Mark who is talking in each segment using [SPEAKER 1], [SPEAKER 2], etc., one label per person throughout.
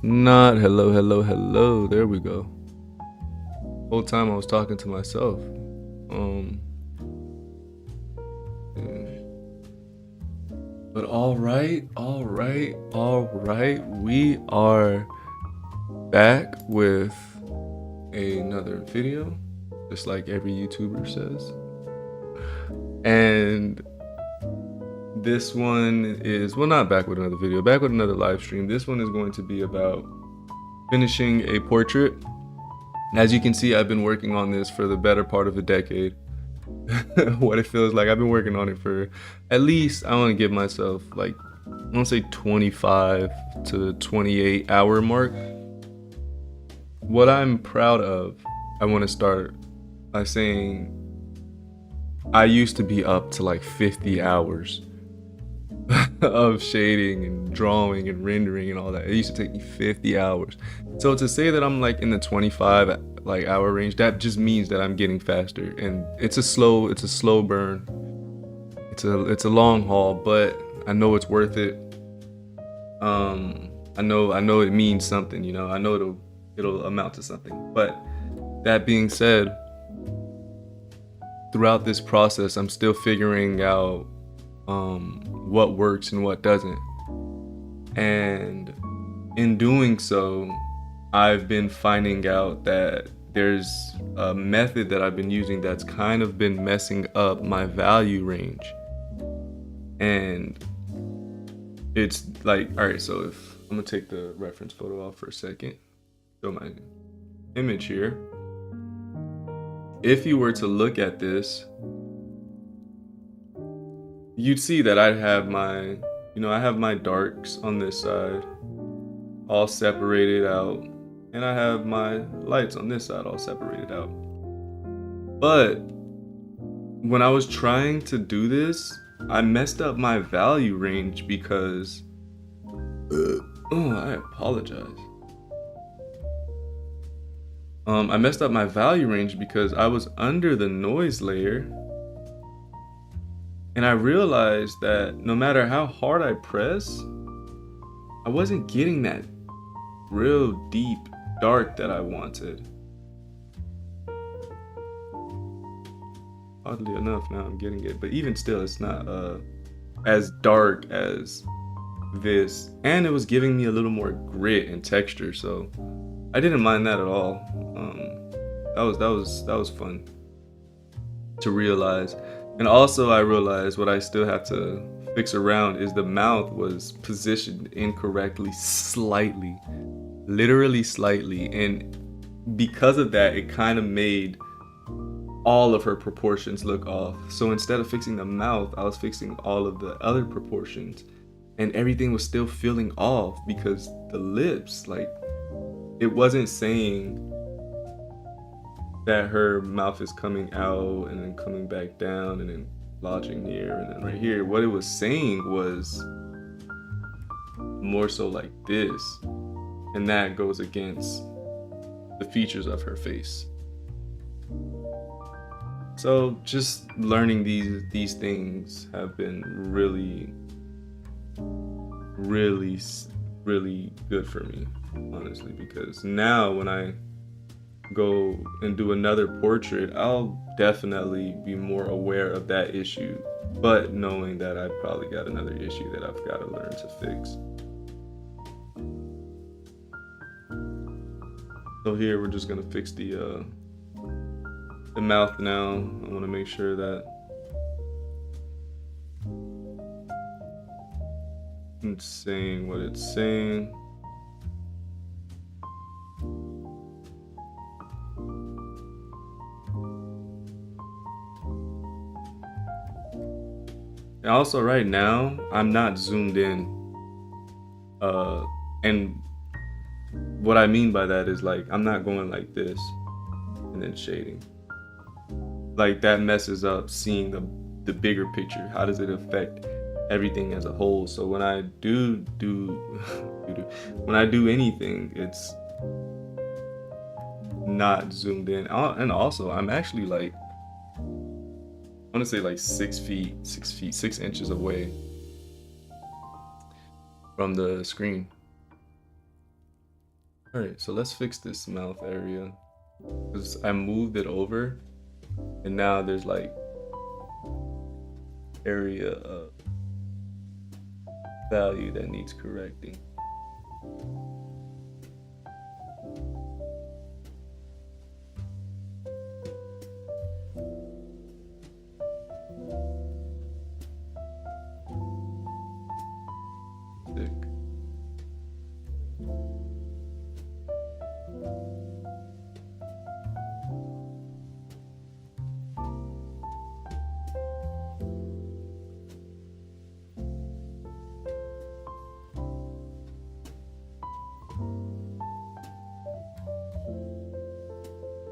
[SPEAKER 1] Not hello, hello, hello. There we go. Whole time I was talking to myself. But all right. We are back with another video, just like every YouTuber says. And this one is, well, not back with another video, back with another live stream. This one is going to be about finishing a portrait. As you can see, I've been working on this for the better part of a decade. What it feels like. I've been working on it for at least, I want to give myself like, I want to say 25 to 28 hour mark. What I'm proud of, I want to start by saying I used to be up to like 50 hours of shading and drawing and rendering and all that. It used to take me 50 hours. So to say that I'm like in the 25 like hour range, that just means that I'm getting faster, and it's a slow burn. It's a long haul, but I know it's worth it. I know it means something, you know. I know it'll amount to something. But that being said, throughout this process, I'm still figuring out what works and what doesn't. And in doing so, I've been finding out that there's a method that I've been using that's kind of been messing up my value range. And it's like, all right, so if I'm gonna take the reference photo off for a second, show my image here. If you were to look at this, you'd see that I have my darks on this side all separated out, and I have my lights on this side all separated out. But when I was trying to do this, I messed up my value range because I apologize. I messed up my value range because I was under the noise layer. And I realized that no matter how hard I press, I wasn't getting that real deep dark that I wanted. Oddly enough, now I'm getting it, but even still, it's not as dark as this. And it was giving me a little more grit and texture, so I didn't mind that at all. That was fun to realize. And also I realized what I still have to fix around is the mouth was positioned incorrectly slightly, literally slightly. And because of that, it kind of made all of her proportions look off. So instead of fixing the mouth, I was fixing all of the other proportions, and everything was still feeling off because the lips, like, it wasn't saying that her mouth is coming out and then coming back down and then lodging here and then right here. What it was saying was more so like this, and that goes against the features of her face. So just learning these things have been really good for me, honestly, because now when I go and do another portrait, I'll definitely be more aware of that issue, but knowing that I've probably got another issue that I've got to learn to fix. So here we're just gonna fix the mouth now. I want to make sure that it's saying what it's saying. And also right now, I'm not zoomed in. And what I mean by that is, like, I'm not going like this and then shading. Like, that messes up seeing the bigger picture. How does it affect everything as a whole? So when I do when I do anything, it's not zoomed in. And also, I'm actually like, I want to say like 6 inches away from the screen. All right, so let's fix this mouth area because I moved it over and now there's like area of value that needs correcting.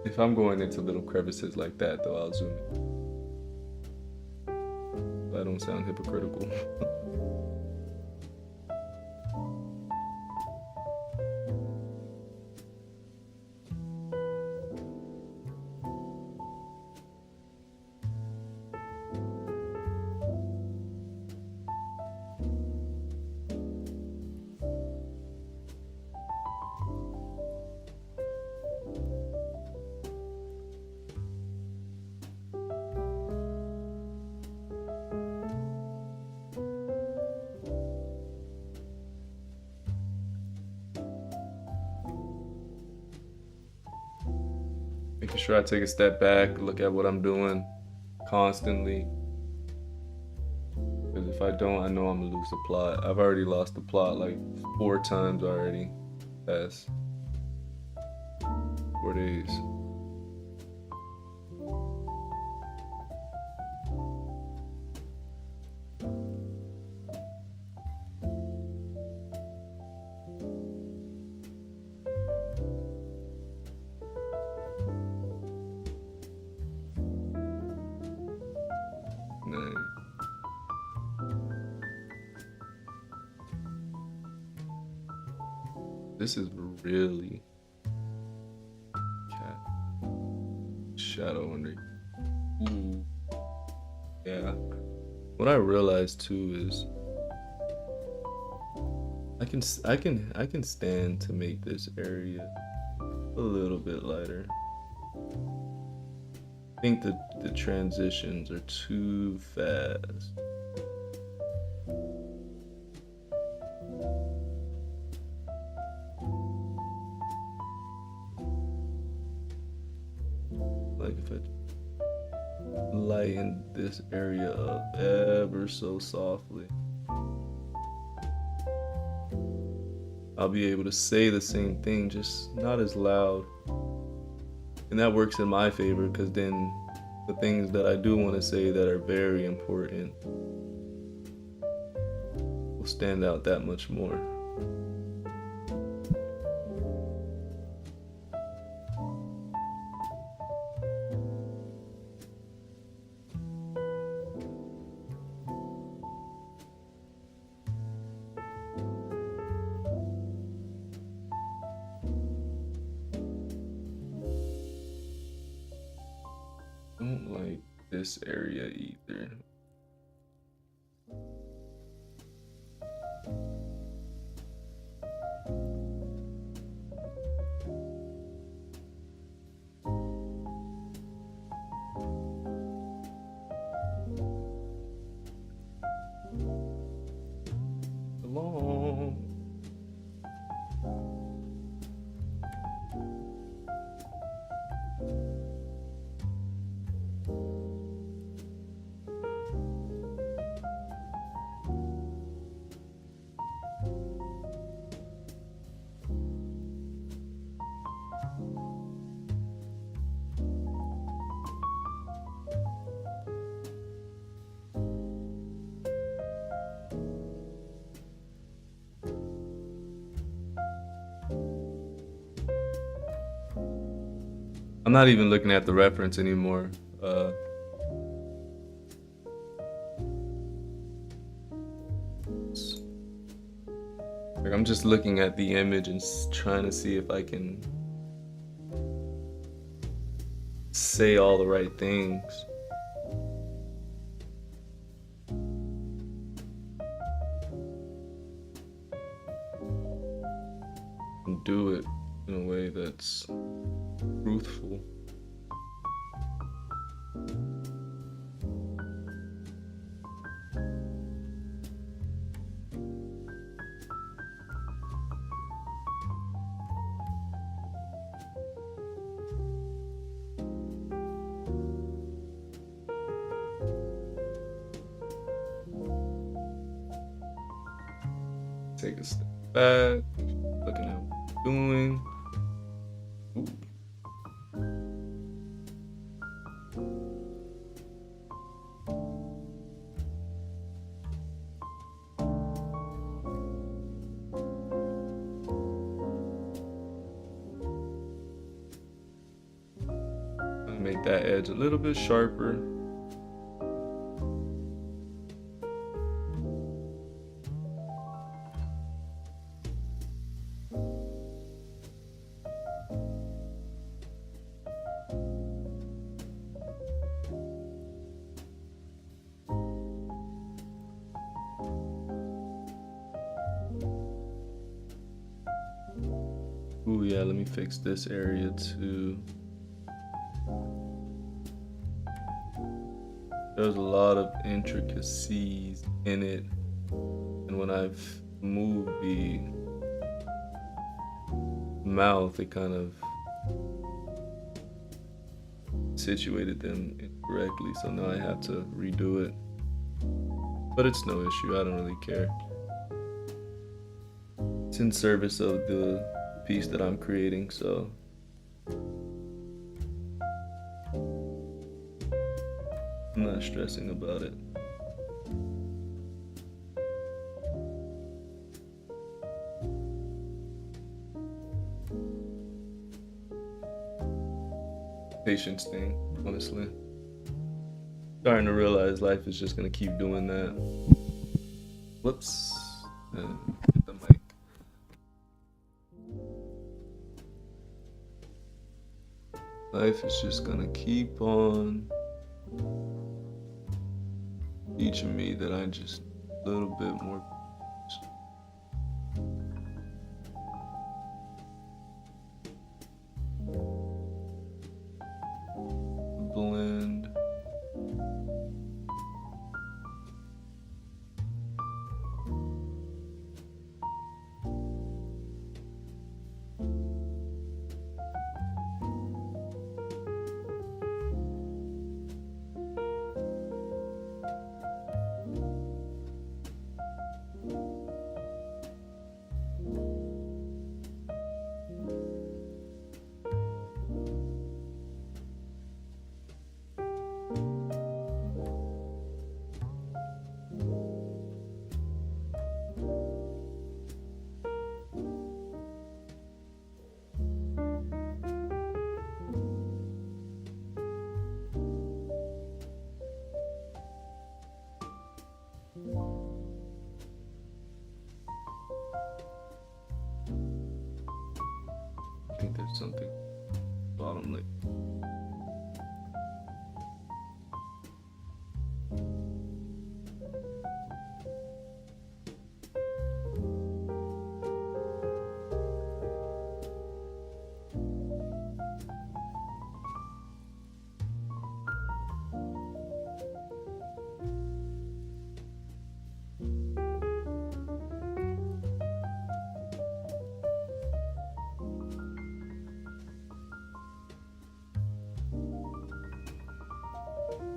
[SPEAKER 1] If I'm going into little crevices like that, though, I'll zoom in. So I don't sound hypocritical. Making sure I take a step back, look at what I'm doing constantly. Because if I don't, I know I'm gonna lose the plot. I've already lost the plot like 4 times already. Past 4 days. This is really cat shadow under. Ooh. Yeah. What I realized too is I can stand to make this area a little bit lighter. I think the transitions are too fast. Like if I lighten this area up ever so softly, I'll be able to say the same thing, just not as loud. And that works in my favor because then the things that I do want to say that are very important will stand out that much more. I don't like this area either. Long. I'm not even looking at the reference anymore. Like I'm just looking at the image and trying to see if I can say all the right things. And do it in a way that's truthful. Take a step back, looking at what I'm doing. Ooh. Make that edge a little bit sharper. Ooh, yeah, let me fix this area too. There's a lot of intricacies in it, and when I've moved the mouth, it kind of situated them incorrectly, so now I have to redo it. But it's no issue, I don't really care. It's in service of the piece that I'm creating, so I'm not stressing about it. Patience thing, honestly. Starting to realize life is just gonna keep doing that. Whoops. Hit the mic. Life is just gonna keep on teaching me that I just a little bit more. Blend. I think there's something bottom lip.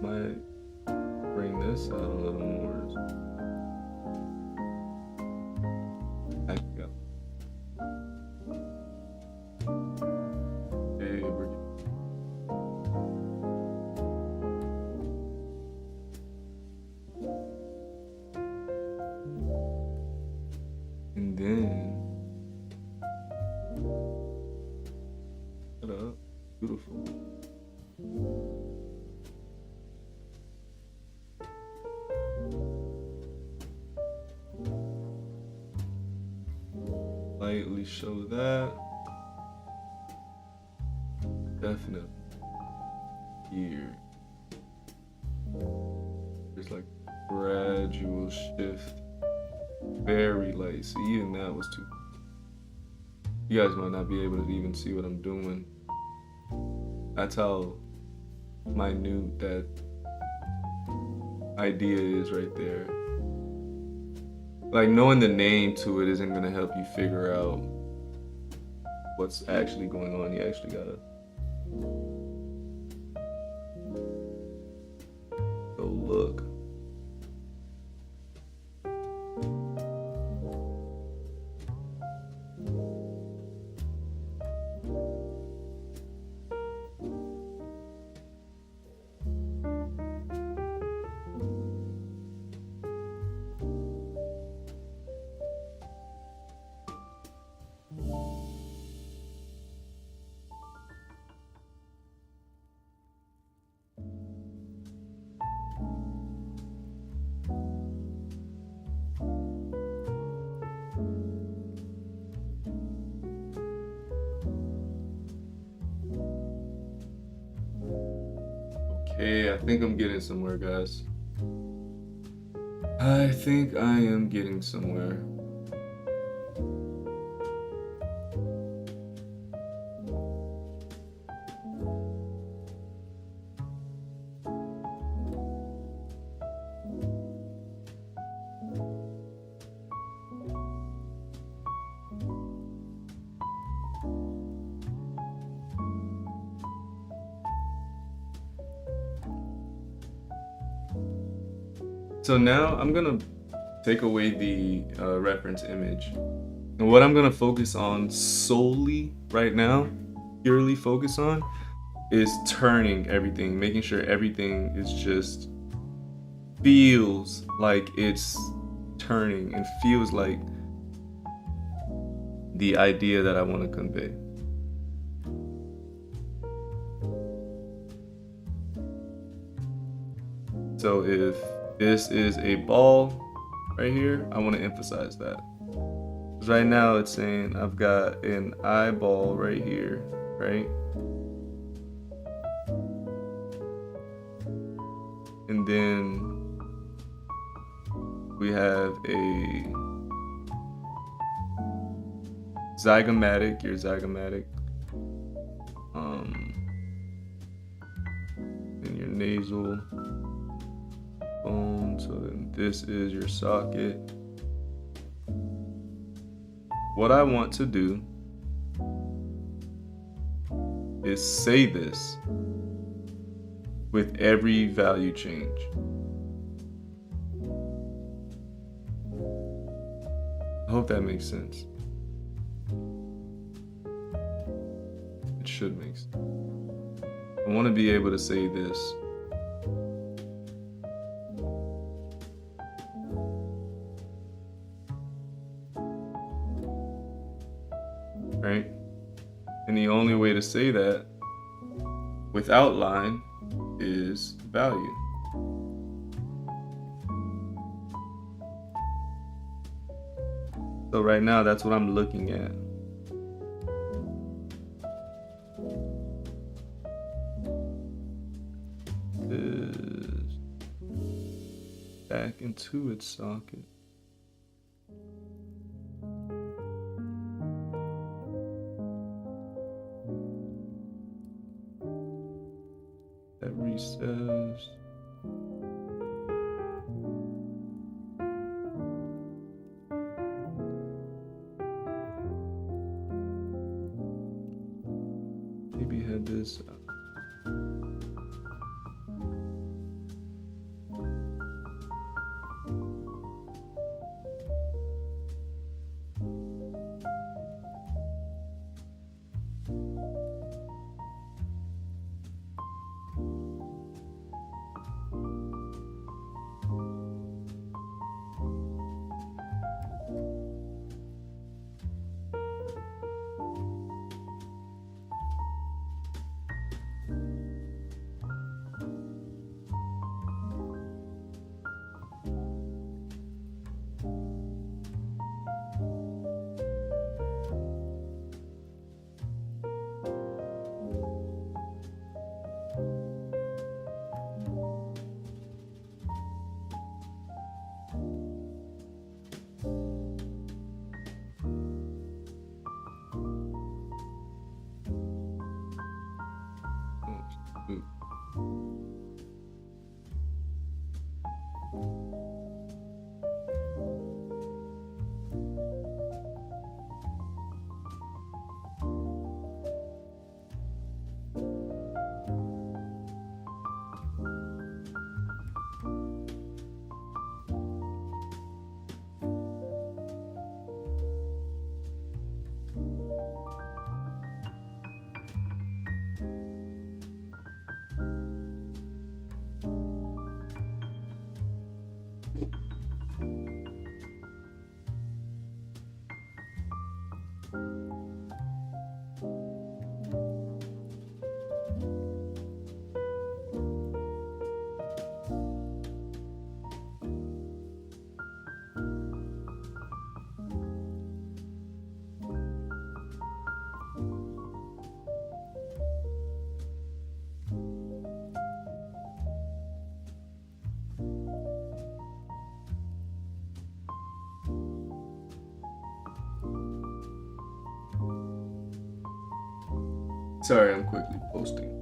[SPEAKER 1] Might bring this out a little more. I go. Okay, and then shut up. Beautiful. Lightly show that. Definitely here. There's like gradual shift. Very light. See, even that was too. You guys might not be able to even see what I'm doing. That's how minute that idea is right there. Like, knowing the name to it isn't gonna help you figure out what's actually going on. You actually gotta go look. Okay, I think I'm getting somewhere, guys. I think I am getting somewhere. So now I'm gonna take away the reference image. And what I'm gonna focus on solely right now, purely focus on, is turning everything, making sure everything is just feels like it's turning and feels like the idea that I want to convey. So if this is a ball right here, I want to emphasize that. Because right now it's saying I've got an eyeball right here, right? And then we have a zygomatic, your zygomatic, and your nasal bone. So then this is your socket. What I want to do is say this with every value change. I hope that makes sense. It should make sense. I want to be able to say this. Right? And the only way to say that without line is value. So right now, that's what I'm looking at. Is back into its socket. That recess. Maybe had this. Sorry, I'm quickly posting.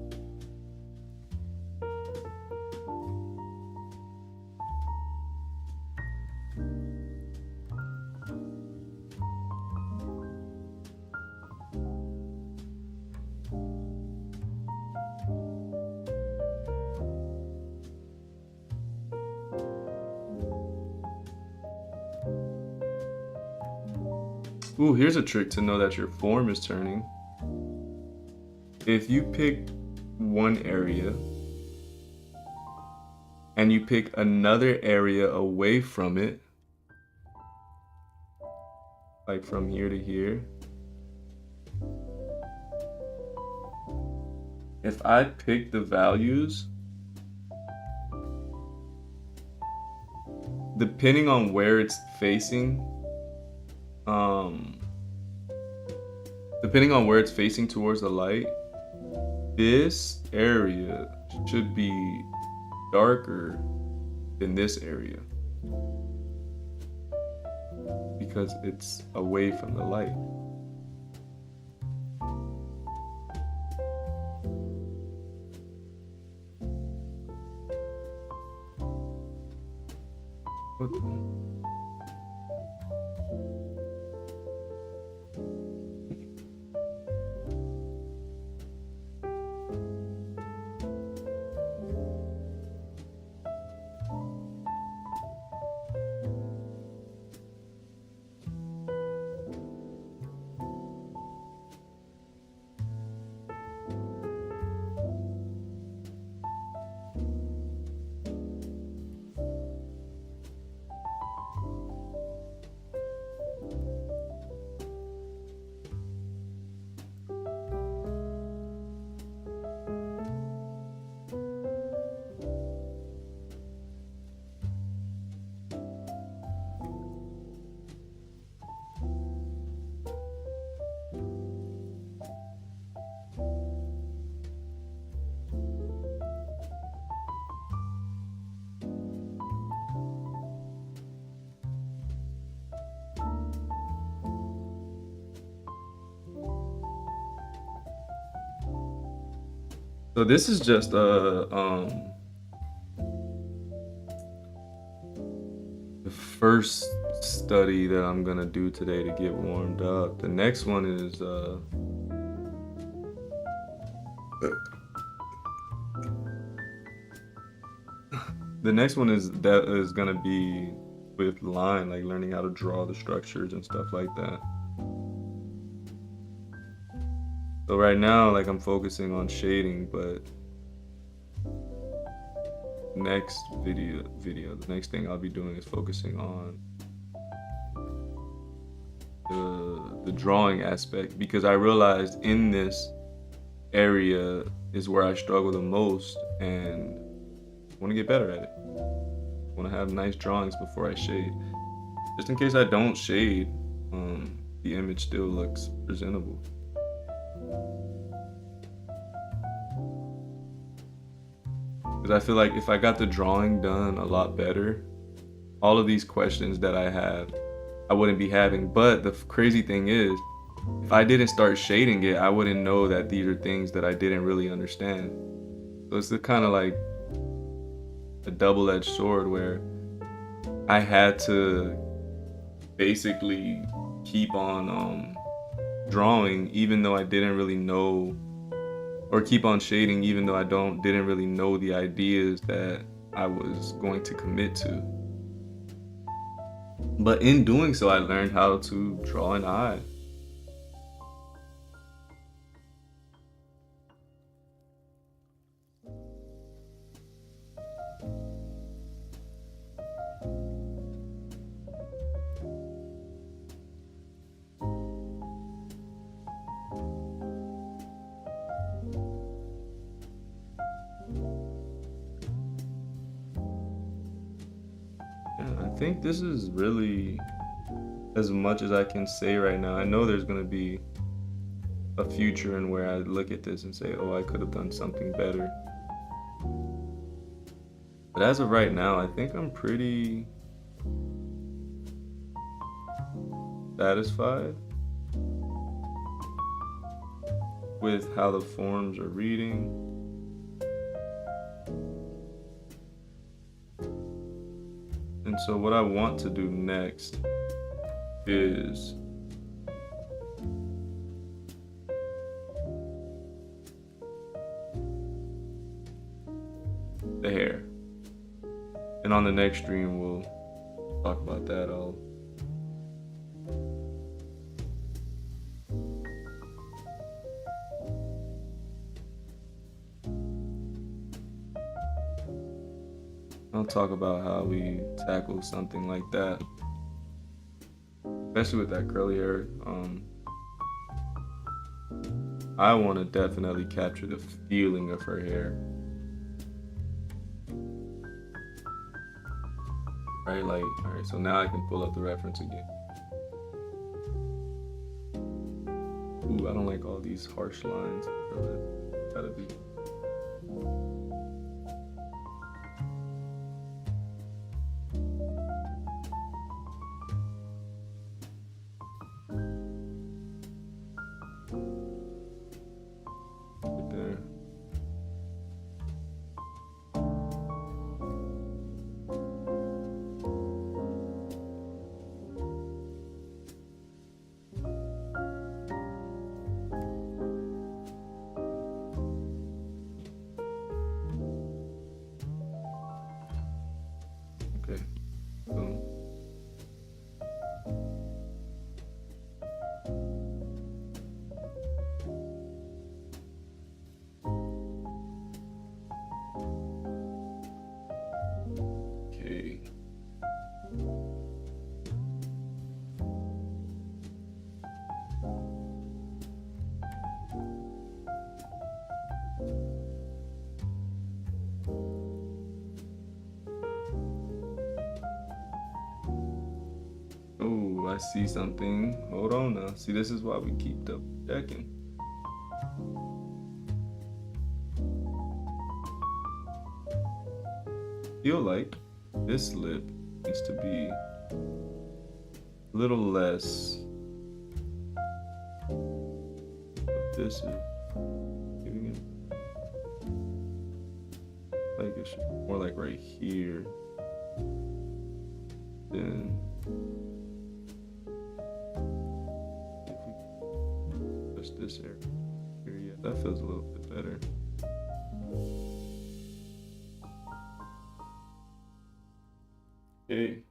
[SPEAKER 1] Ooh, here's a trick to know that your form is turning. If you pick one area and you pick another area away from it, like from here to here, if I pick the values, depending on where it's facing, towards the light, this area should be darker than this area because it's away from the light. What the? So this is just the first study that I'm gonna do today to get warmed up. The next one is gonna be with line, like learning how to draw the structures and stuff like that. So right now, like, I'm focusing on shading, but next video, the next thing I'll be doing is focusing on the drawing aspect, because I realized in this area is where I struggle the most and I want to get better at it. I want to have nice drawings before I shade. Just in case I don't shade, the image still looks presentable. Because I feel like if I got the drawing done a lot better, all of these questions that I have, I wouldn't be having. But the crazy thing is, if I didn't start shading it, I wouldn't know that these are things that I didn't really understand. So it's kind of like a double-edged sword where I had to basically keep on drawing even though I didn't really know, or keep on shading even though I didn't really know the ideas that I was going to commit to. But in doing so, I learned how to draw an eye. I think this is really as much as I can say right now. I know there's going to be a future in where I look at this and say, oh, I could have done something better. But as of right now, I think I'm pretty satisfied. with how the forms are reading. And so what I want to do next is the hair. And on the next stream, we'll talk about that. I'll talk about how we tackle something like that, especially with that curly hair. I want to definitely capture the feeling of her hair. Right, like, all right, so now I can pull up the reference again. Ooh, I don't like all these harsh lines. Gotta be. Right there. Okay, boom. Okay. Oh, I see something. Hold on now. See, this is why we keep double checking. Feel like this lip needs to be a little less. What this is giving it. Like it should be more like right here. Then just this area here, yeah, that feels a little bit better. Okay.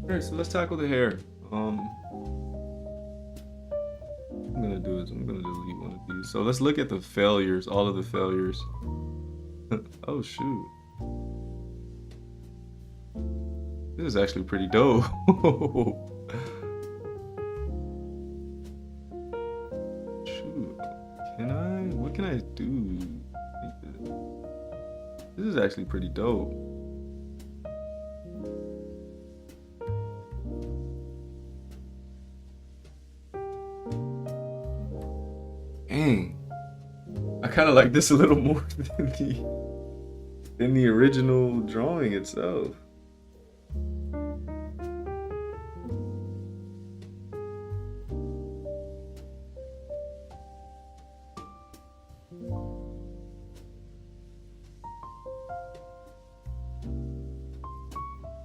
[SPEAKER 1] Alright, so let's tackle the hair. What I'm gonna do is I'm gonna delete one of these. So let's look at the failures, all of the failures. Oh shoot. This is actually pretty dope. Shoot. What can I do? This is actually pretty dope. Dang. I kind of like this a little more than the original drawing itself.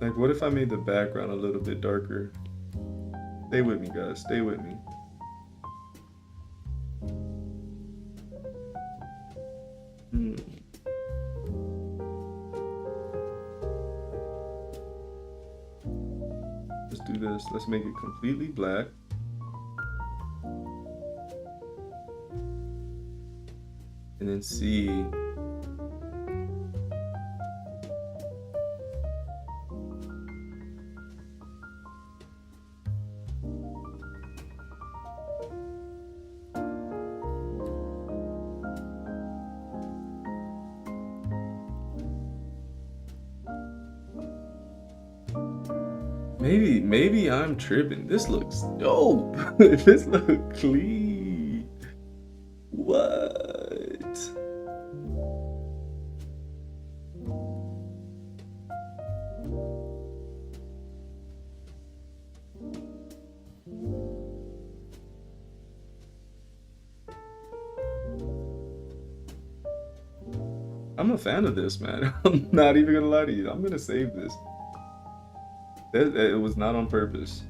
[SPEAKER 1] Like, what if I made the background a little bit darker? Stay with me, guys. Stay with me. Let's do this. Let's make it completely black. And then see. Maybe I'm tripping. This looks dope. This looks clean. What? I'm a fan of this, man. I'm not even gonna lie to you. I'm gonna save this. It was not on purpose.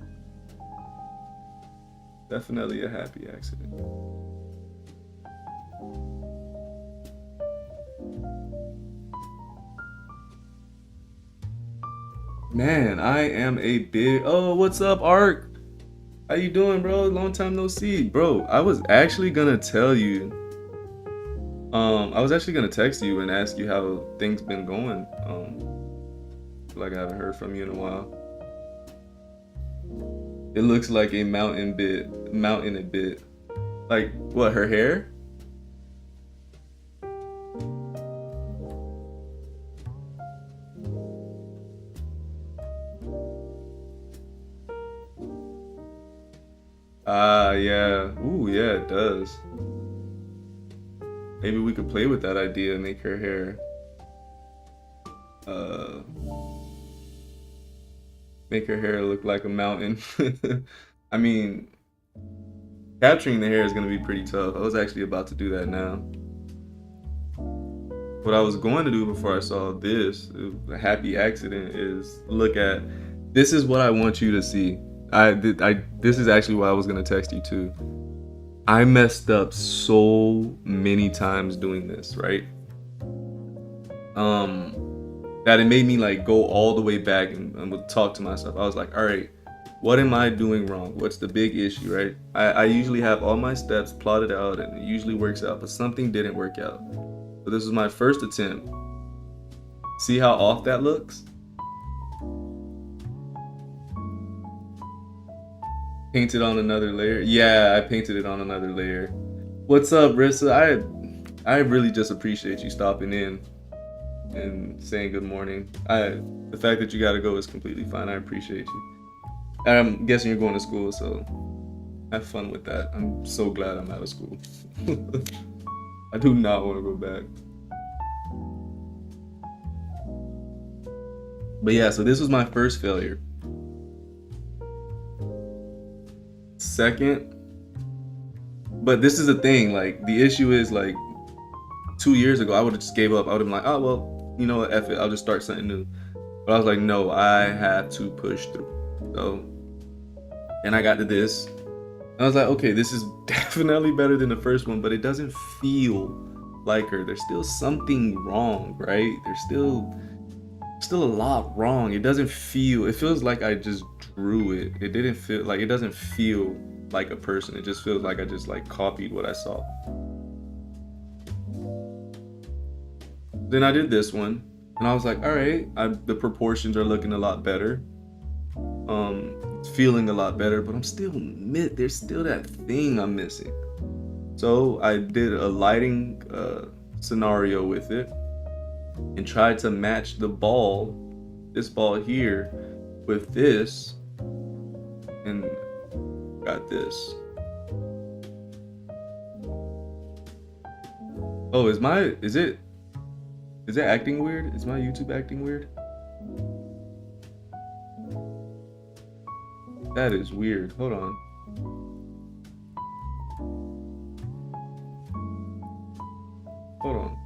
[SPEAKER 1] Definitely a happy accident. Man, I am a big... Oh, what's up, Ark? How you doing, bro? Long time no see. Bro, I was actually gonna tell you... I was actually gonna text you and ask you how things been going. Like I haven't heard from you in a while. It looks like a mountain a bit. Like, what, her hair? Ah, yeah. Ooh, yeah, it does. Maybe we could play with that idea and make her hair look like a mountain. I mean, capturing the hair is gonna be pretty tough. I was actually about to do that now. What I was going to do before I saw this, a happy accident, is look at, this is what I want you to see. This is actually why I was gonna text you too. I messed up so many times doing this, right? That it made me like go all the way back and talk to myself. I was like, all right, what am I doing wrong? What's the big issue, right? I usually have all my steps plotted out and it usually works out, but something didn't work out. So this was my first attempt. See how off that looks? Painted on another layer. Yeah, I painted it on another layer. What's up, Rissa? I really just appreciate you stopping in and saying good morning. The fact that you gotta go is completely fine. I appreciate you. I'm guessing you're going to school, so have fun with that. I'm so glad I'm out of school. I do not want to go back. But yeah, so this was my first failure. Second, but this is the thing, like the issue is like 2 years ago I would have just gave up. I would have been like, oh well, you know what, F it, I'll just start something new. But I was like, no, I have to push through. So, and I got to this. I was like, okay, this is definitely better than the first one, but it doesn't feel like her. There's still something wrong, right? There's still a lot wrong. It doesn't feel, it feels like I just drew it. It didn't feel like, it doesn't feel like a person. It just feels like I just like copied what I saw. Then I did this one and I was like, all right, the proportions are looking a lot better. It's feeling a lot better, but there's still that thing I'm missing. So I did a lighting scenario with it and tried to match the ball, this ball here, with this, and got this. Oh, is it acting weird? Is my YouTube acting weird? That is weird. Hold on. Hold on.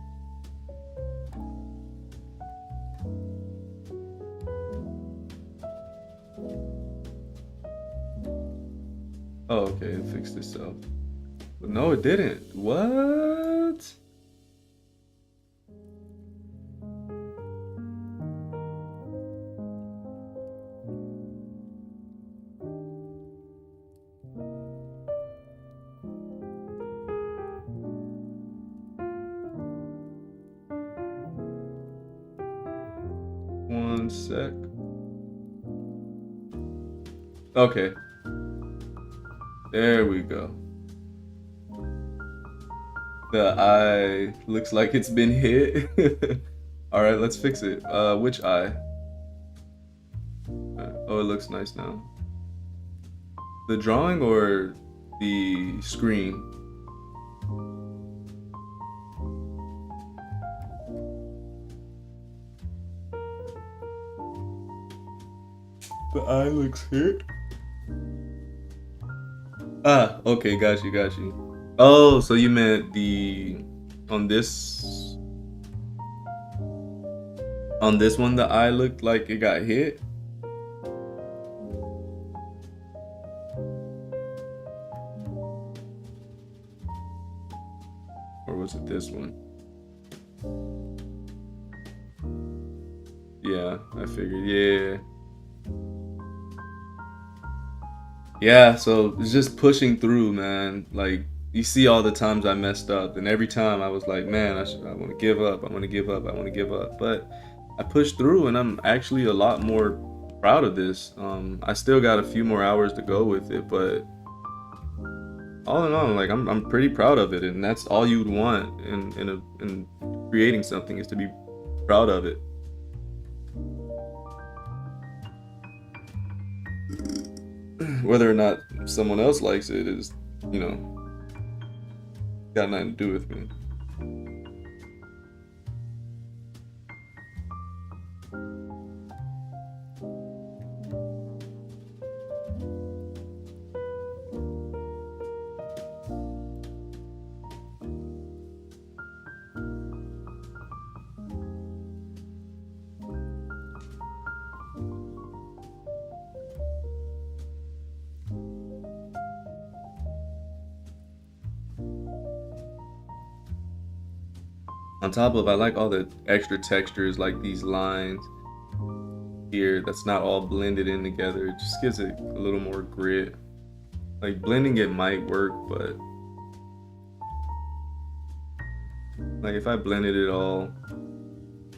[SPEAKER 1] Oh, okay, it fixed itself. But no, it didn't. What? One sec. Okay. There we go. The eye looks like it's been hit. All right, let's fix it. Which eye? Oh, it looks nice now. The drawing or the screen? The eye looks hit. Ah, okay, got you. Oh, so you meant on this one the eye looked like it got hit? Or was it this one? Yeah, I figured. Yeah. Yeah, so it's just pushing through, man. Like you see all the times I messed up, and every time I was like, man, I want to give up. I want to give up. I want to give up. But I pushed through, and I'm actually a lot more proud of this. I still got a few more hours to go with it, but all in all, like I'm pretty proud of it, and that's all you'd want in creating something, is to be proud of it. Whether or not someone else likes it is, you know, got nothing to do with me. On top of, I like all the extra textures, like these lines here that's not all blended in together. It just gives it a little more grit. Like blending it might work, but like if I blended it all,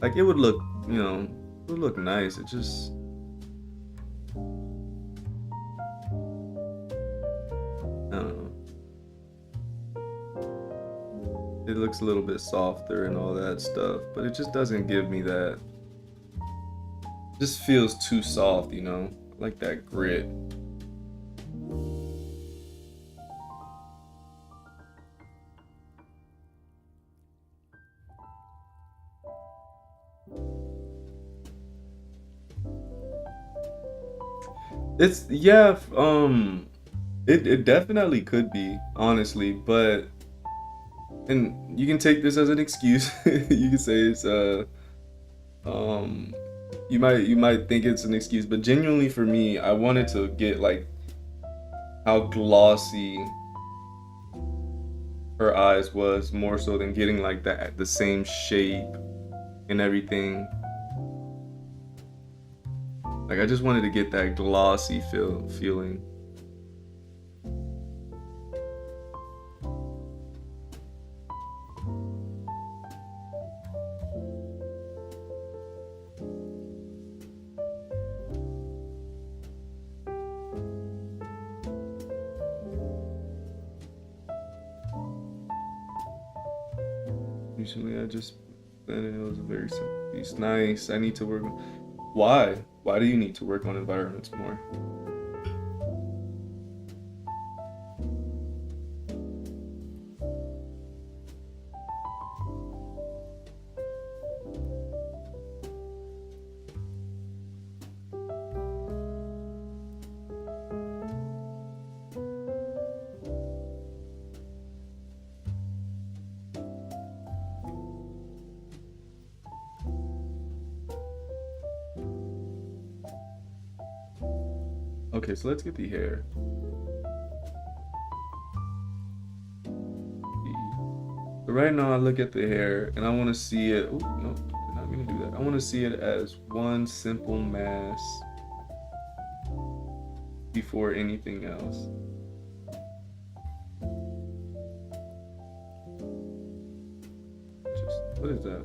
[SPEAKER 1] like it would look, it would look nice. It just, I don't know. It looks a little bit softer and all that stuff, but it just doesn't give me that. It just feels too soft, like that grit. It's yeah, it definitely could be, honestly, but and you can take this as an excuse. You can say it's um you might think it's an excuse, but genuinely for me, I wanted to get like how glossy her eyes was, more so than getting like the same shape and everything. Like I just wanted to get that glossy feeling. Recently, I just it was a very simple piece. Nice. I need to work on. Why? Why do you need to work on environments more? Okay, so let's get the hair. So right now I look at the hair and I want to see it. Oh, no, I'm not going to do that. I want to see it as one simple mass before anything else. What is that?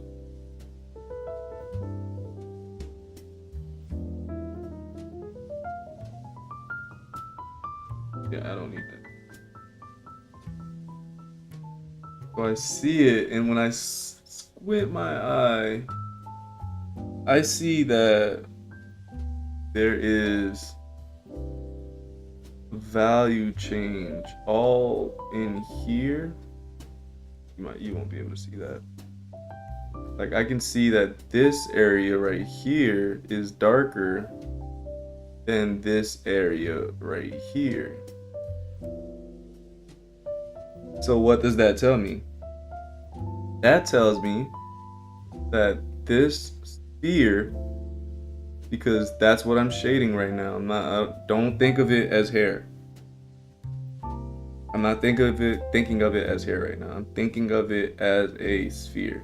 [SPEAKER 1] Yeah, I don't need that. So I see it, and when I squint my eye, I see that there is value change all in here. You won't be able to see that. Like I can see that this area right here is darker than this area right here. So what does that tell me? That tells me that this sphere, because that's what I'm shading right now. Don't think of it as hair. I'm not thinking of it as hair right now. I'm thinking of it as a sphere.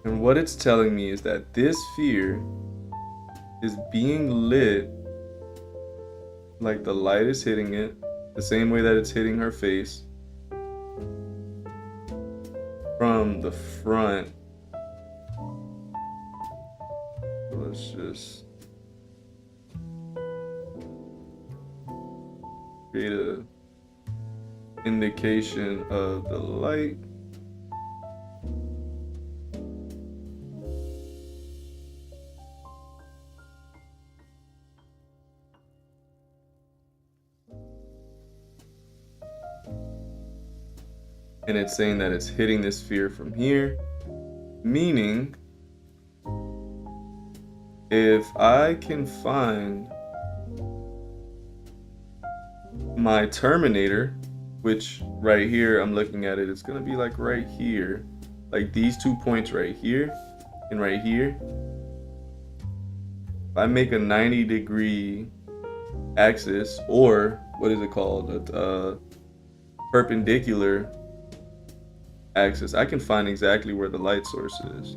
[SPEAKER 1] And what it's telling me is that this sphere is being lit like the light is hitting it, the same way that it's hitting her face, from the front. Let's just create a indication of the light. And it's saying that it's hitting this sphere from here, meaning if I can find my terminator, which right here I'm looking at it, it's gonna be like right here, like these 2 points right here and right here. If I make a 90-degree axis, or what is it called, a perpendicular axis, I can find exactly where the light source is.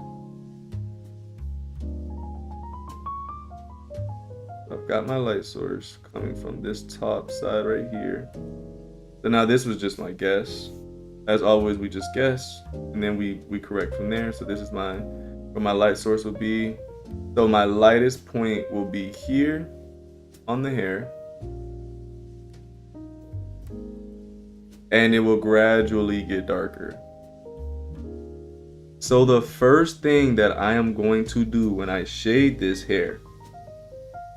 [SPEAKER 1] I've got my light source coming from this top side right here. So now this was just my guess. As always, we just guess and then we correct from there. So this is where my light source will be. So my lightest point will be here on the hair, and it will gradually get darker. So the first thing that I am going to do when I shade this hair,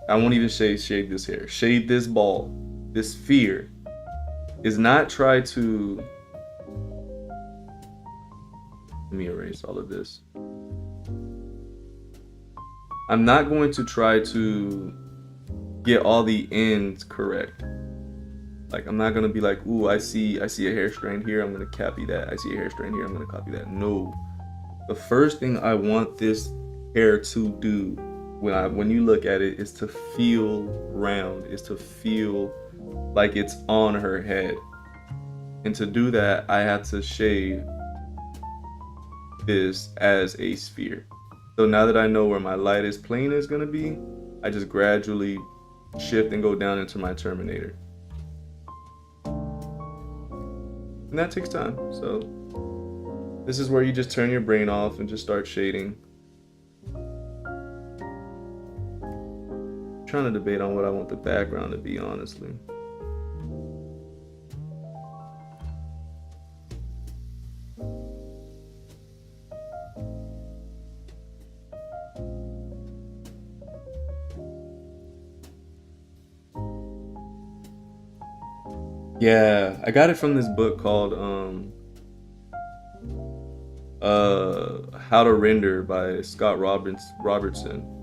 [SPEAKER 1] I won't even shade this hair, shade this ball, this sphere, is not try to, let me erase all of this. I'm not going to try to get all the ends correct. Like I'm not gonna be like, ooh, I see a hair strand here, I'm gonna copy that. I see a hair strand here, I'm gonna copy that. No. The first thing I want this hair to do when you look at it is to feel round, is to feel like it's on her head. And to do that, I had to shade this as a sphere. So now that I know where my lightest plane is gonna be, I just gradually shift and go down into my terminator. And that takes time. So this is where you just turn your brain off and just start shading. I'm trying to debate on what I want the background to be, honestly. Yeah, I got it from this book called How to Render by Scott Robertson.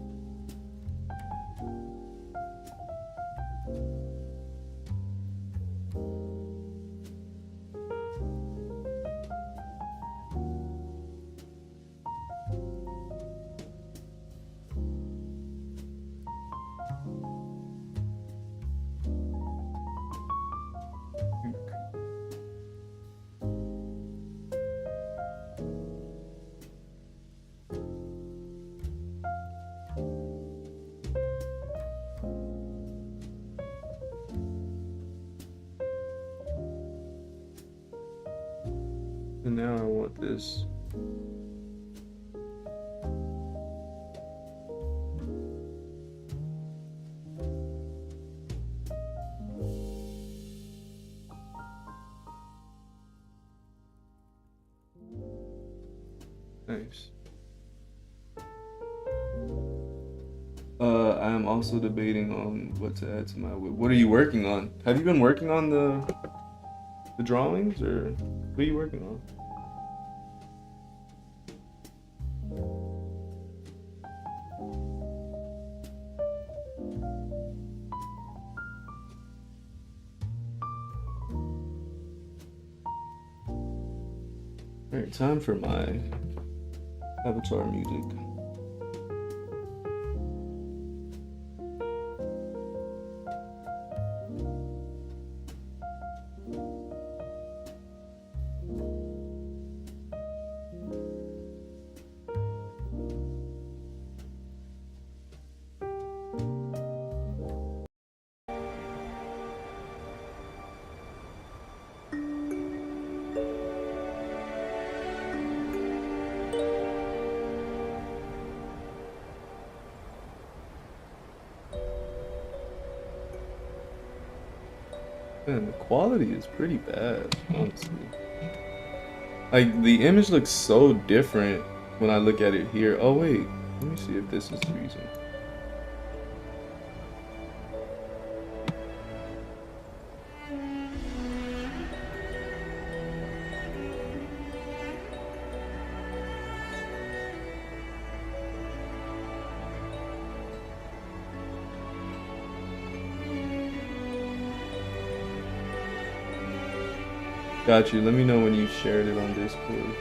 [SPEAKER 1] And now I want this. Nice. I am also debating on what to add to my whip. What are you working on? Have you been working on the drawings, or what are you working on? Alright, time for my avatar music. Man, the quality is pretty bad, honestly. Like, the image looks so different when I look at it here. Oh wait, let me see if this is the reason. Got you. Let me know when you've shared it on Discord.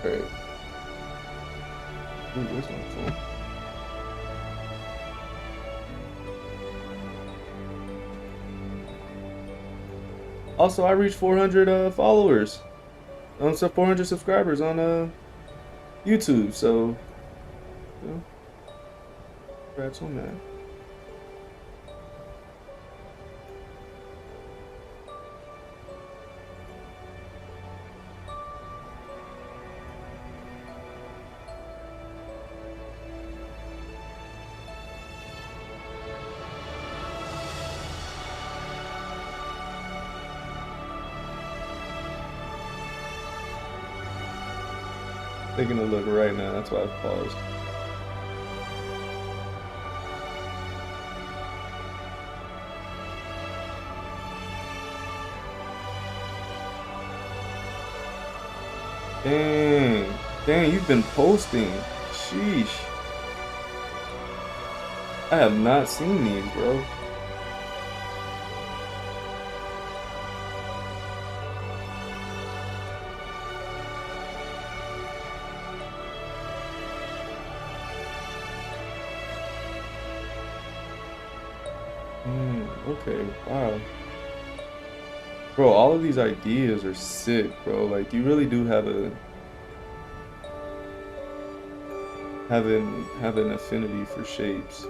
[SPEAKER 1] Alright. Ooh, where's my phone? Also, I reached 400 followers. 400 subscribers on YouTube. So, you know, congrats on that. Taking a look right now, that's why I paused. Dang, you've been posting. Sheesh. I have not seen these, bro. Okay, wow. Bro, all of these ideas are sick, bro. Like, you really do have an affinity for shapes.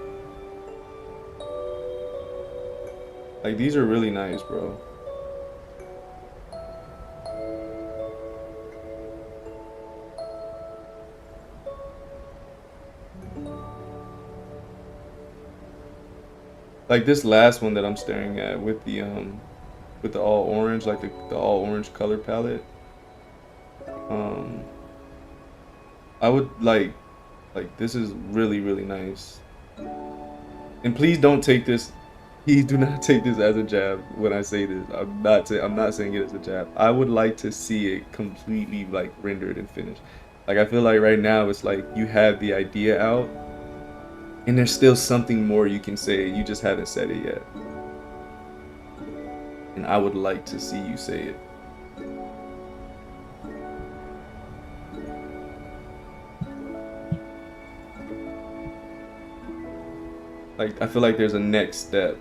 [SPEAKER 1] Like, these are really nice, bro. Like this last one that I'm staring at with the all orange, like the all orange color palette. I would like this is really nice. And please don't take this. Please do not take this as a jab when I say this. I'm not saying it as a jab. I would like to see it completely like rendered and finished. Like I feel like right now it's like you have the idea out and there's still something more you can say. You just haven't said it yet. And I would like to see you say it. Like I feel like there's a next step.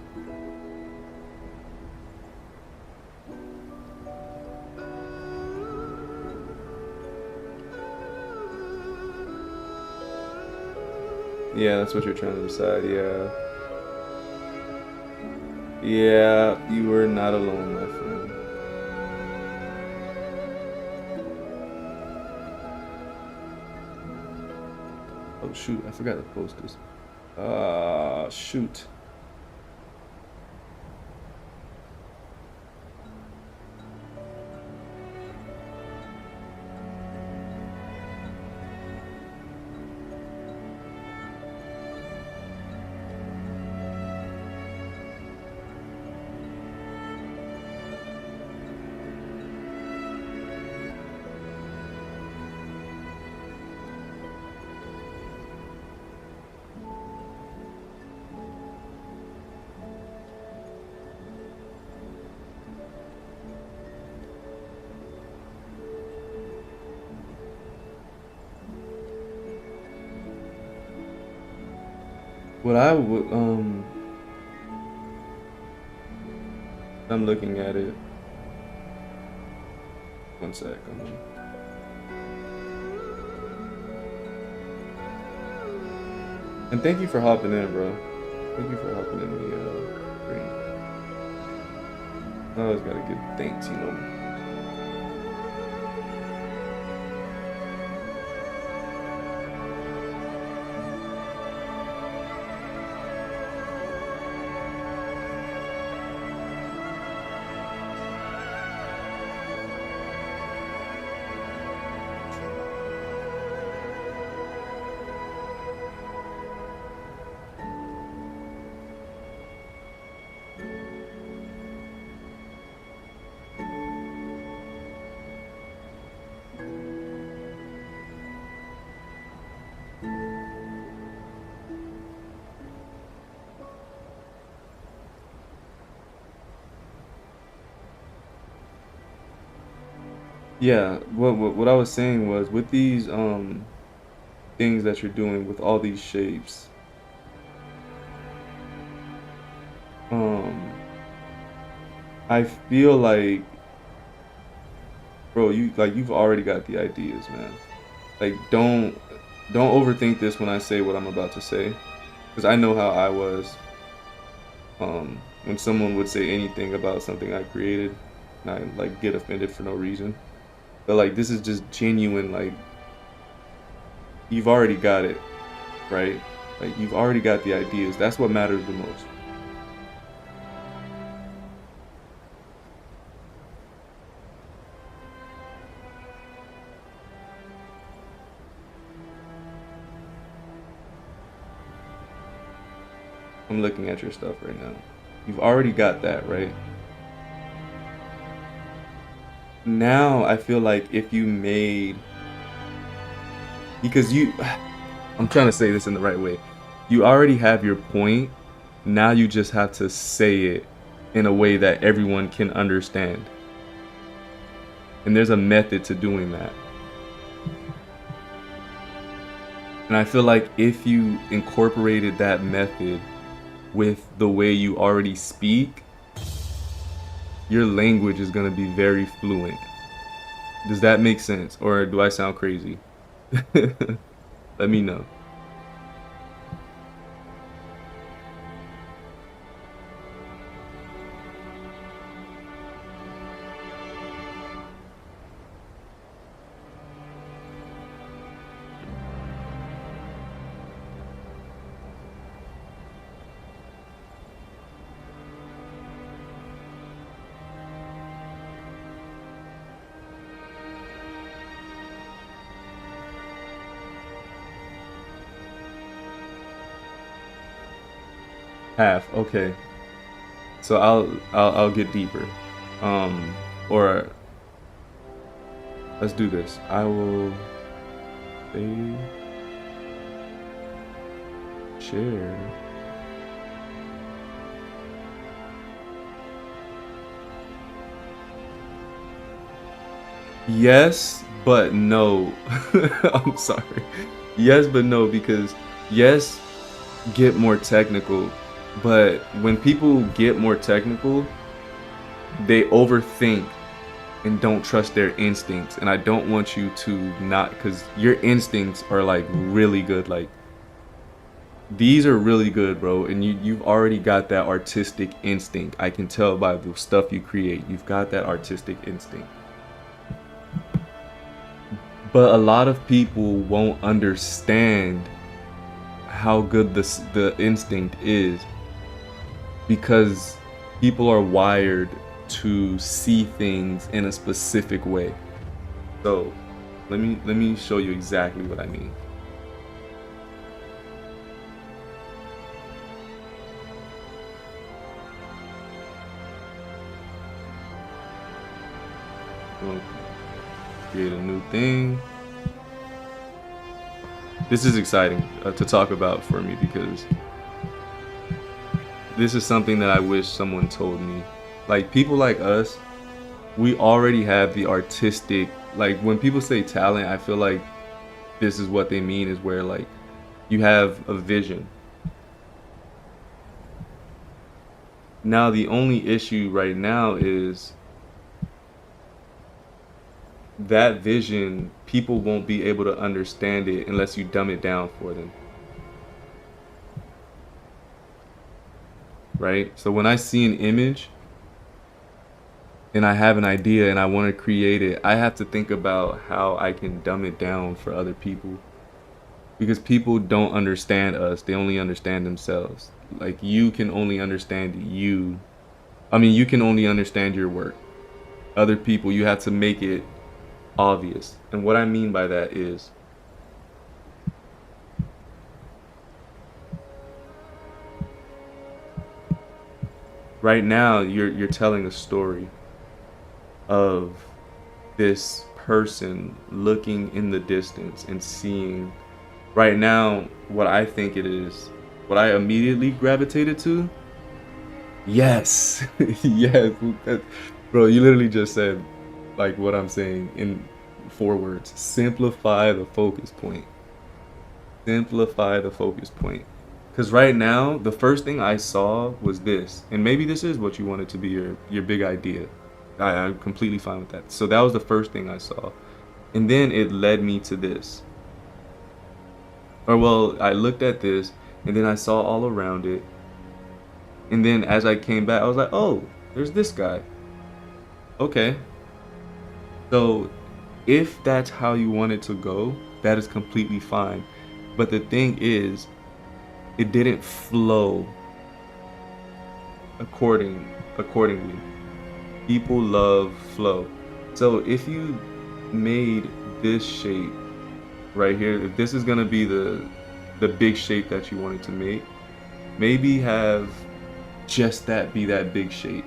[SPEAKER 1] Yeah, that's what you're trying to decide, yeah. Yeah, you were not alone, my friend. Oh shoot, I forgot to post this. Shoot. What I would I'm looking at it. One sec. And thank you for hopping in, bro. Thank you for hopping in the stream. I always gotta give thanks, you know. Yeah, what I was saying was with these things that you're doing with all these shapes, um I feel like, bro, you've already got the ideas, man. Like don't overthink this when I say what I'm about to say, because I know how I was when someone would say anything about something I created, and I like get offended for no reason. But like this is just genuine, like you've already got it, right? Like you've already got the ideas. That's what matters the most. I'm looking at your stuff right now. You've already got that, right? Now I feel like if you made, because I'm trying to say this in the right way. You already have your point. Now you just have to say it in a way that everyone can understand. And there's a method to doing that. And I feel like if you incorporated that method with the way you already speak, your language is going to be very fluent. Does that make sense? Or do I sound crazy? Let me know. Half, okay. So I'll get deeper. Or let's do this. I will say share. Yes, but no. I'm sorry. Yes, but no, because yes, get more technical. But when people get more technical, they overthink and don't trust their instincts. And I don't want you to not, because your instincts are like really good. Like These are really good, bro, and you've already got that artistic instinct. I can tell by the stuff you create. You've got that artistic instinct. But a lot of people won't understand how good the instinct is, because people are wired to see things in a specific way. So let me show you exactly what I mean. We'll create a new thing. This is exciting to talk about for me, because this is something that I wish someone told me. Like, people like us, we already have the artistic, like, when people say talent, I feel like this is what they mean, is where, like, you have a vision. Now, the only issue right now is that vision, people won't be able to understand it unless you dumb it down for them. Right? So when I see an image and I have an idea and I want to create it, I have to think about how I can dumb it down for other people. Because people don't understand us, they only understand themselves. Like, you can only understand you. I mean, you can only understand your work. Other people, you have to make it obvious. And what I mean by that is, right now you're telling a story of this person looking in the distance and seeing. Right now, what I think it is, what I immediately gravitated to, yes, yes, bro, you literally just said like what I'm saying in 4 words. Simplify the focus point. Simplify the focus point. Because right now, the first thing I saw was this, and maybe this is what you wanted to be your big idea. I'm completely fine with that. So that was the first thing I saw, and then it led me to this. Or well, I looked at this, and then I saw all around it, and then as I came back, I was like, oh, there's this guy. Okay. So if that's how you want it to go, that is completely fine. But the thing is, it didn't flow accordingly. People love flow. So if you made this shape right here, if this is gonna be the big shape that you wanted to make, maybe have just that be that big shape.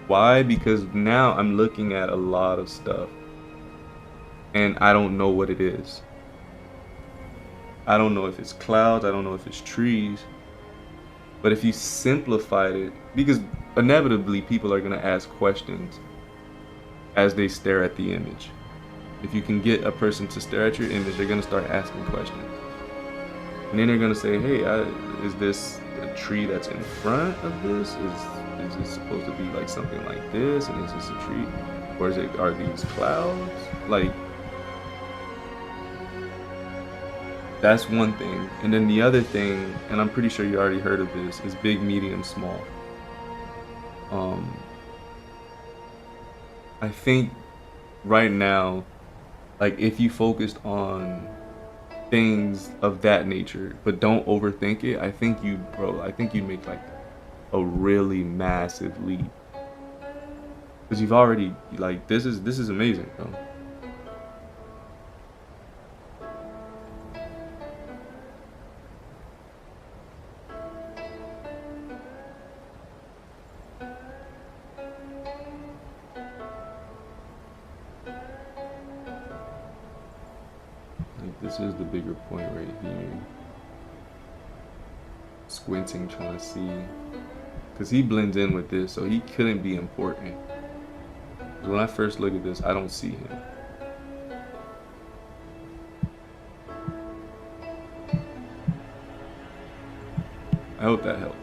[SPEAKER 1] Why? Because now I'm looking at a lot of stuff and I don't know what it is. I don't know if it's clouds, I don't know if it's trees. But if you simplified it, because inevitably people are going to ask questions as they stare at the image. If you can get a person to stare at your image, they're going to start asking questions. And then they're going to say, hey, is this a tree that's in front of this? Is it supposed to be like something like this? And is this a tree? Or are these clouds? Like, that's one thing. And then the other thing, and I'm pretty sure you already heard of this, is big, medium, small. I think right now, like, if you focused on things of that nature, but don't overthink it, I think you'd make like a really massive leap. Because you've already, like, this is amazing, bro. This is the bigger point right here. Squinting, trying to see. Because he blends in with this, so he couldn't be important. When I first look at this, I don't see him. I hope that helped.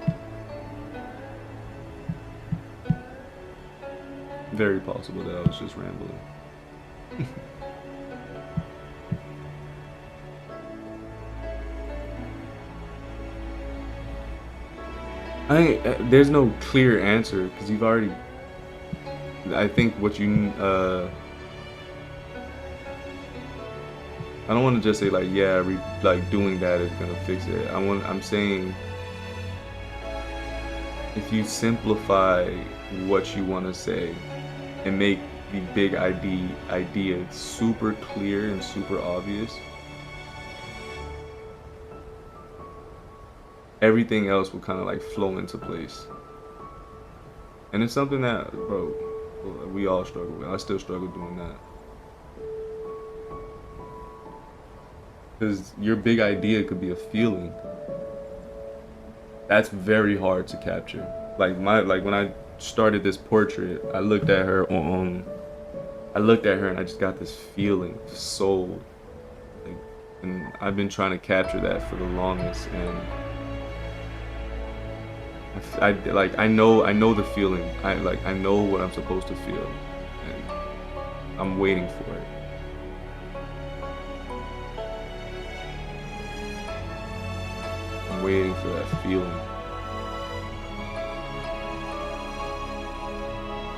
[SPEAKER 1] Very possible that I was just rambling. There's no clear answer because you've already. I think what you I don't want to just say like yeah, like doing that is gonna fix it. I'm saying if you simplify what you want to say and make the big idea super clear and super obvious, everything else will kind of like flow into place. And it's something that, bro, we all struggle with. I still struggle doing that. Because your big idea could be a feeling. That's very hard to capture. Like when I started this portrait, I looked at her and I just got this feeling of soul. Like, and I've been trying to capture that for the longest, and I know the feeling. I know what I'm supposed to feel, and I'm waiting for it. I'm waiting for that feeling.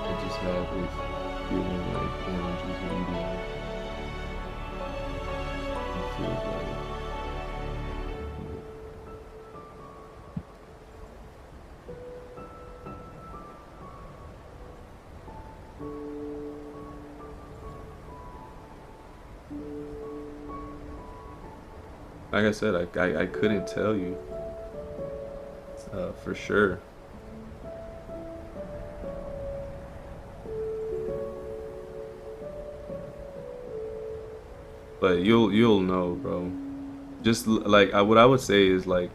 [SPEAKER 1] I just have this feeling like energy's leading. It feels like. Like I said, I couldn't tell you for sure. But you'll know, bro. Just like what I would say is like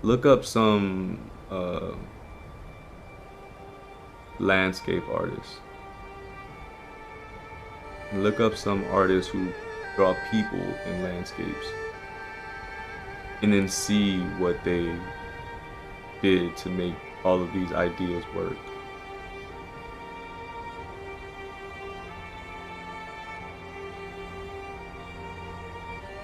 [SPEAKER 1] look up some landscape artists. Look up some artists who draw people in landscapes. And then see what they did to make all of these ideas work.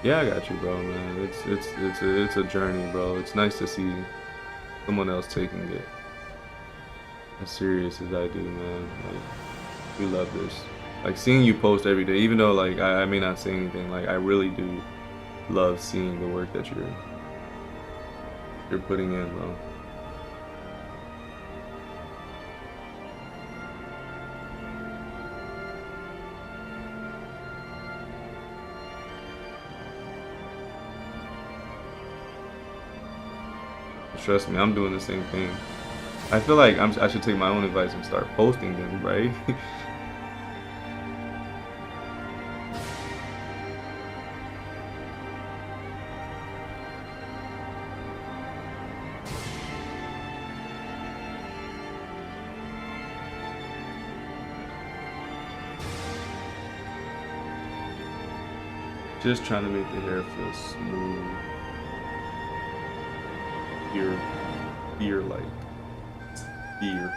[SPEAKER 1] Yeah, I got you, bro, man. It's a journey, bro. It's nice to see someone else taking it as serious as I do, man. Like, we love this. Like seeing you post every day, even though like I may not say anything, like I really do love seeing the work that you're putting in, bro. Trust me, I'm doing the same thing. I feel like I should take my own advice and start posting them, right? Just trying to make the hair feel smooth. Beer-like. Beer.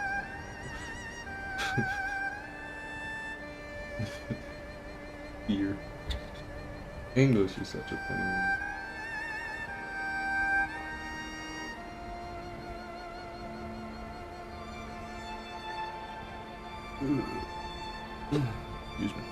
[SPEAKER 1] Beer. English is such a funny one. Excuse me.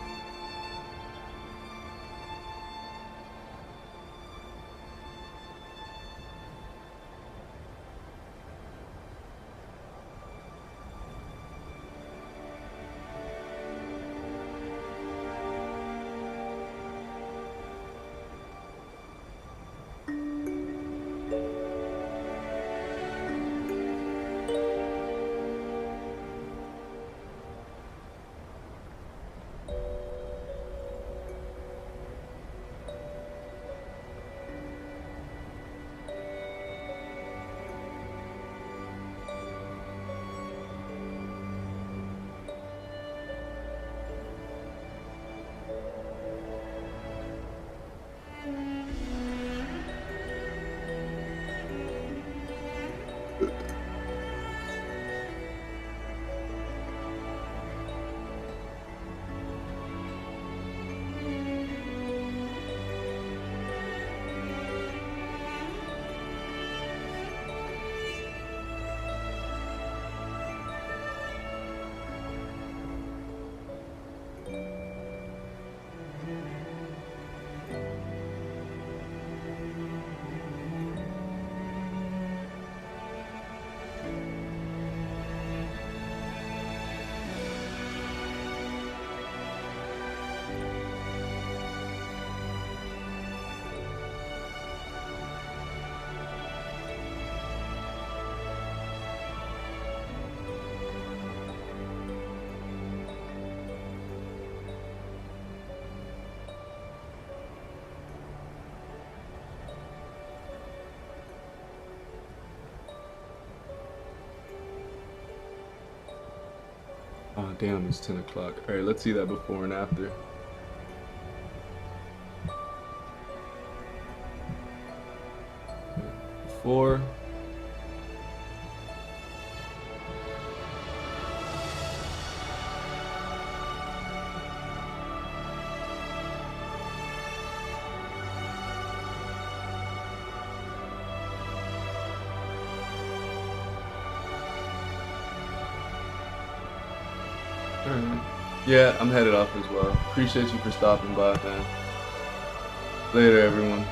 [SPEAKER 1] damn, it's 10 o'clock. All right, let's see that before and after. Before. Alright. Yeah, I'm headed off as well. Appreciate you for stopping by, man. Later, everyone.